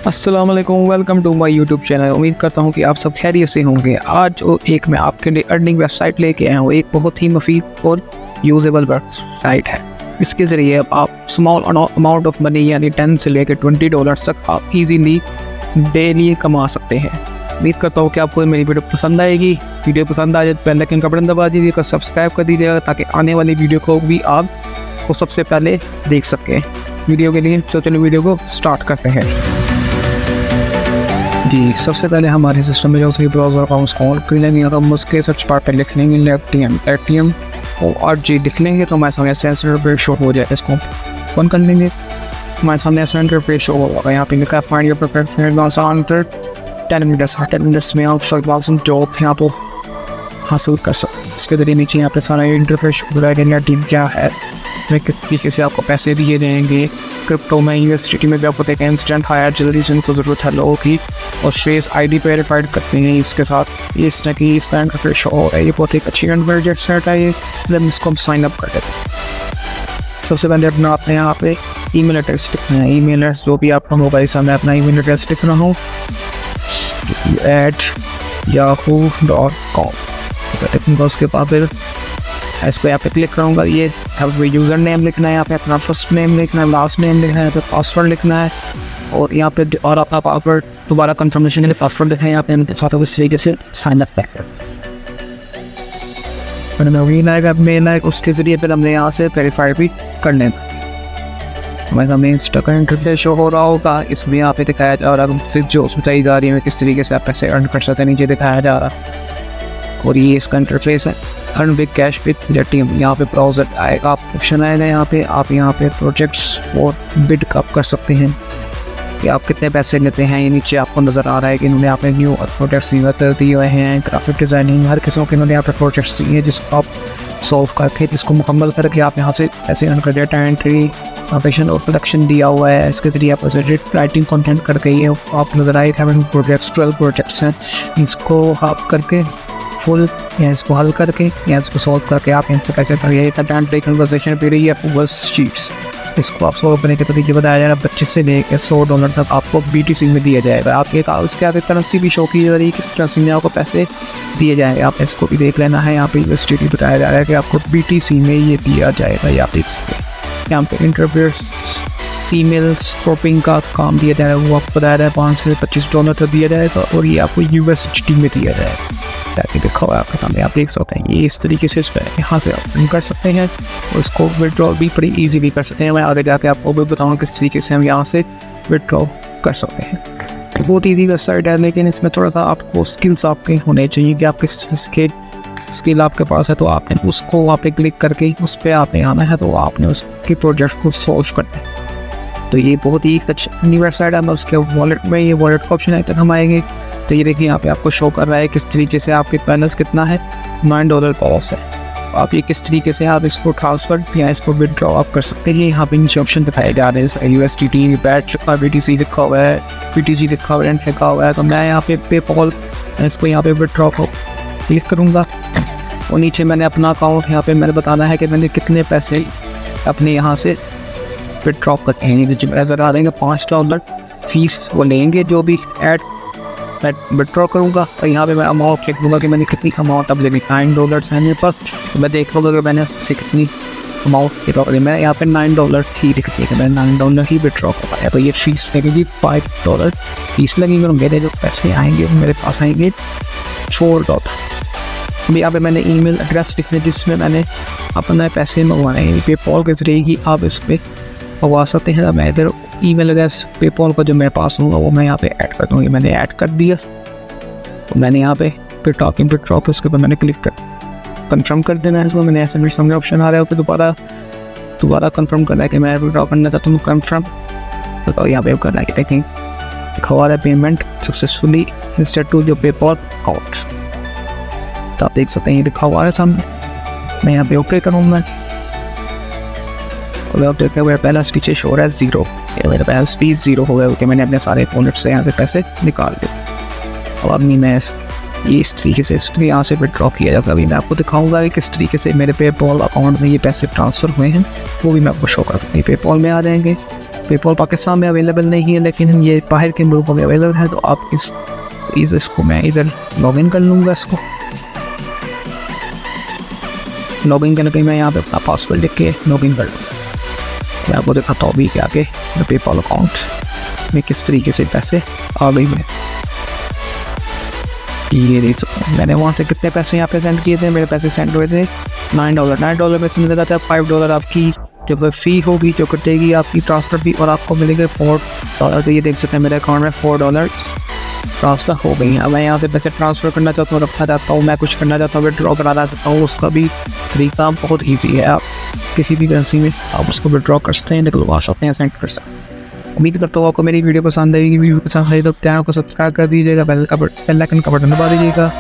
अस्सलाम वालेकुम, welcome to my YouTube channel. उम्मीद करता हूँ कि आप सब खैरियत से होंगे। आज मैं आपके लिए अर्निंग वेबसाइट लेके आया हूँ। एक बहुत ही मुफीद और यूजेबल वेबसाइट है। इसके ज़रिए आप स्मॉल अमाउंट ऑफ मनी यानी 10 से लेकर $20 तक आप इजीली डेली कमा सकते हैं। उम्मीद करता हूँ कि आपको मेरी वीडियो पसंद आएगी। वीडियो पसंद आ जाए तो बेल आइकन का बटन दबा दीजिएगा, सब्सक्राइब कर दीजिएगा ताकि आने वाली वीडियो को भी आप को सबसे पहले देख सकें। वीडियो के लिए चलो वीडियो को स्टार्ट करते हैं। जी, सबसे पहले हमारे सिस्टम में जो सही ब्राउज़र अकाउंट खोल कर लेंगे और हम उसके सर्च बार पर लिख लेंगे Latium और जी लिख लेंगे तो हमारे सामने ऐसे इंटरफेस शो हो जाएगा। इसको ओपन कर लेंगे, हमारे सामने ऐसा इंटरफेस शो होगा। यहाँ पे लिखा है find your preferred freelance after 10 minutes में आप फ्रीलांसिंग जॉब यहाँ पर हासिल कर सकते हैं। इसके जरिए नीचे यहाँ पे सारा इंटरफेस शो हो जाएगा। Latium क्या है, किस तरीके से आपको पैसे दिए जाएंगे। क्रिप्टो में यूएसडीटी में भी आपको देखें इंस्टेंट हायर जल्दी से उनको ज़रूरत है लोगों की, और फेस आईडी पे वेरीफाइड करते हैं। इसके साथ इस तरह की इसका इंटरफेस शो हो रहा है। ये बहुत एक अच्छी वेबसाइट है। ये जब इसको हम साइन अप कर देते हैं। सबसे पहले अपना आपने यहाँ पे ईमेल एड्रेस लिखना है। ईमेल एड्रेस जो भी आपका मोबाइल सामने अपना ईमेल एड्रेस लिखना हो @yahoo.com लिखूँगा। उसके बाद फिर इस पर यहाँ पे क्लिक करूँगा। ये यूज़र नेम लिखना है, यहाँ पे अपना फर्स्ट नेम लिखना है, लास्ट नेम लिखना है, यहाँ पे पासवर्ड लिखना है और यहाँ पे और अपना पासवर्ड दोबारा कंफर्मेशन के लिए पासवर्ड लिखना है। यहाँ पे हमने चाहते इस तरीके से साइन अप कर मेल आएगा, मेल आएगा। उसके ज़रिए फिर हमने यहाँ से वेरीफाई भी कर लेना। हमारे सामने इंस्टा का इंटरफेस शो हो रहा होगा। इसमें यहाँ पे दिखाया जा रहा है जो बताई जा रही है किस तरीके से आप पैसे अर्न कर सकते हैं, नीचे दिखाया जा रहा है। और ये इसका इंटरफेस है earn with cash with Latium। यहाँ पे ब्राउज़र आएगा, ऑप्शन आएगा। यहाँ पे आप प्रोजेक्ट्स और बिड अप कर सकते हैं कि आप कितने पैसे लेते हैं। ये नीचे आपको नज़र आ रहा है कि इन्होंने यहाँ पे न्यू प्रोजेक्ट्स दिए हुए हैं। ग्राफिक डिज़ाइनिंग हर किस्म के इन्होंने यहाँ पे प्रोजेक्ट्स दिए हैं जिसको आप सॉल्व करके इसको मुकम्मल करके आप यहाँ से पैसे अर्न कर। डेटा एंट्री, ऑपरेशन और प्रोडक्शन दिया हुआ है। इसके ज़रिए आप राइटिंग कंटेंट करके ये आप नज़र आए थे प्रोजेक्ट्स 12 प्रोजेक्ट्स हैं। इसको आप करके फुल या इसको हल करके या इसको सॉल्व करके आप इनसे पैसे करिए। डाटा कन्वर्सेशन पे रही है आपको बस शीट्स। इसको आप सॉल्व करने के तरीके बताया जा रहा है। 25 से लेकर $100 तक आपको BTC में दिया जाएगा। आप एक उसके आगे करेंसी भी शो की जा रही है, किस करेंसी में आपको पैसे दिए जाएंगे। आप इसको भी देख लेना है। यहाँ पे यूनिवर्सिटी बताया जा रहा है कि आपको BTC में ये दिया जाएगा। ये आप देख सकते हैं। यहाँ पे इंटरव्यूअर्स ईमेल स्क्रॉपिंग का काम दिया जाएगा, वो आपको बताया जाए $5 से $25 तक दिया जाएगा और ये आपको USDT में दिया जाएगा। ताकि देखा हुआ आपके सामने आप देख सकते हैं। ये इस तरीके से यहाँ से आप कर सकते हैं और इसको विड्रॉ भी बड़ी इजीली कर सकते हैं। मैं आगे जाके आपको भी बताऊँगा किस तरीके से हम यहाँ से विड्रॉ कर सकते हैं। बहुत ईजी वेबसाइट है, लेकिन इसमें थोड़ा सा आपको स्किल्स आपके होने चाहिए कि आप किस स्किल आपके पास है तो आपने उसको वहाँ पे क्लिक करके उस पर आपने आना है तो आपने उसके प्रोजेक्ट को सॉल्व करना है। तो ये बहुत ही अच्छी वेबसाइट है। मैं उसके वॉलेट में ये वॉलेट का ऑप्शन है तक हम आएंगे तो ये देखिए यहाँ पे आपको शो कर रहा है किस तरीके से आपके बैलेंस कितना है। $9 पास है। आप ये किस तरीके से आप इसको ट्रांसफ़र या इसको विड्रॉ आप कर सकते हैं। यहाँ पे नीचे ऑप्शन दिखाए जा रहे हैं USDT, बैट लिखा, BTC लिखा हुआ है, BTG लिखा हुआ है, रेंट लिखा हुआ है। तो मैं यहाँ पे पेपॉल इसको यहाँ पे विड्रॉ को क्लिक करूँगा और नीचे मैंने अपना अकाउंट यहाँ पे मैंने बताना है कि मैंने कितने पैसे अपने यहाँ से विड्रॉ करते हैं। नीचे नज़र आ रहे हैं $5 फीस वो लेंगे जो भी ऐड मैं विड्रॉ करूँगा। और यहाँ पे मैं अमाउंट लिख दूँगा कि मैंने कितनी अमाउंट अब लेनी। $9 है मेरे पास, तो मैं देख लूँगा कि मैंने उससे कितनी अमाउंट विड्रॉ करी। मैं यहाँ पे $9 ही लिख दिया कि मैंने $9 ही विड्रॉ कर पाया। तो ये फीस लगेगी $5 फीस लगेगी और मेरे जो पैसे आएंगे मेरे पास आएंगे $4। यहाँ पे मैंने ईमेल एड्रेस लिखने जिसमें मैंने अपने पैसे मंगवाने हैं। पेपॉल के ज़रिए ही आप इस पर मंगवा सकते हैं। मैं इधर ईमेल एड्रेस पेपॉल का जो मेरे पास होगा वो मैं यहाँ पे ऐड कर दूँगी। मैंने ऐड कर दिया तो मैंने यहाँ पे फिर टॉकिंग पे ड्रॉप इसके ऊपर मैंने क्लिक कर कंफर्म कर देना है। इसको मैंने ऐसे मेरे सामने ऑप्शन आ रहा है, फिर दोबारा कंफर्म करना है कि मैं विड्रॉ करना चाहता हूँ। कंफर्म तो यहाँ पे करना है कि देखें लिखा हुआ है पेमेंट सक्सेसफुली इंस्टेड टू जो पेपॉल अकाउंट। तो आप देख सकते हैं ये लिखा हुआ है सामने। मैं यहाँ पे ओके करूँगा और आप देखते हैं मेरा बैलेंस पीछे शो रहा है 0। मेरा बैलेंस भी 0 हो गया क्योंकि मैंने अपने सारे वॉलेट से यहाँ से पैसे निकाल दिए। और अब नहीं मैं ये इस तरीके से इसको यहाँ से विड्रॉ किया जाता है। अभी मैं आपको दिखाऊंगा कि किस तरीके से मेरे पेपॉल अकाउंट में ये पैसे ट्रांसफ़र हुए हैं, वो भी मैं आपको शो कर दूँगी। पेपॉल में आ जाएंगे, पेपॉल पाकिस्तान में अवेलेबल नहीं है, लेकिन ये बाहर के मुल्कों में अवेलेबल है। तो आप इसको मैं इधर लॉगिन कर लूँगा। इसको लॉगिन करने के मैं यहाँ पे अपना पासवर्ड लिख के लॉगिन कर लूँगा। मैं आपको दिखाता हूँ अभी के आगे पेपॉल अकाउंट में किस तरीके से पैसे आ गई मैं। ये देख सकते हैं मैंने वहाँ से कितने पैसे यहाँ पे सेंड किए थे। मेरे पैसे सेंड हुए थे $9 में से मिलेगा था $5 आपकी जो फ़ी होगी जो कटेगी आपकी ट्रांसफ़र फी, और आपको मिलेगा $4। तो ये देख सकते हैं मेरे अकाउंट में $4 ट्रांसफ़र हो गई हैं। अब मैं यहाँ से पैसे ट्रांसफ़र करना चाहता हूँ, रखना चाहता हूँ, मैं कुछ करना चाहता हूँ, विड्रॉ कराना चाहता हूँ, उसका भी तरीका बहुत ईजी है। आप किसी भी करेंसी में आप उसको विड्रॉ कर सकते हैं, निकलवा सकते हैं, सेंड कर सकते हैं। उम्मीद करता हूँ आपको मेरी वीडियो पसंद आएगी। वीडियो पसंद आई तो चैनल को सब्सक्राइब कर दीजिएगा, बेल आइकन का बटन दबा दीजिएगा।